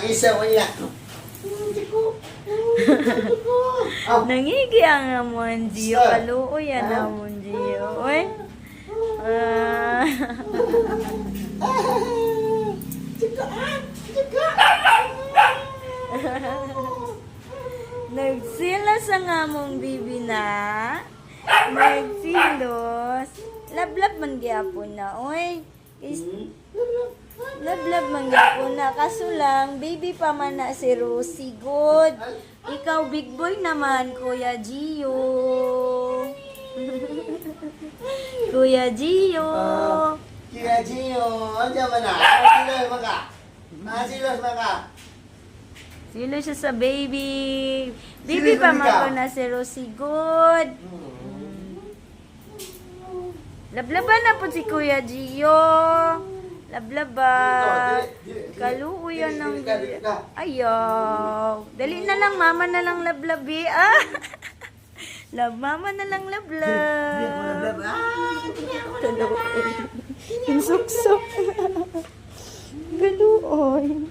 Isa mo yan. Nangigi ang amon Gio. Kaluoy yan amon Gio. Uy. Nagsilos ang among bibi na. Nagsilos. Lablab man gyapon na. Uy. Lablab man gyapon na. Kaso lang, baby pa man na si Rosie. Good. Ikaw, big boy naman, Kuya Gio. Kuya Gio. Kuya Gio, andiyan man na. Silos maka. Silos maka. Sino siya sa baby? Baby Sino pa ba man ikaw? ko na si Rosie. Good. Lablaban na po si Kuya Gio. Lablaba. Kaluuyan ng ayaw. Dali na lang, mama na lang lablabi. Ah. Mama na lang lablab. Tuloy. Insuksok. Galuoy.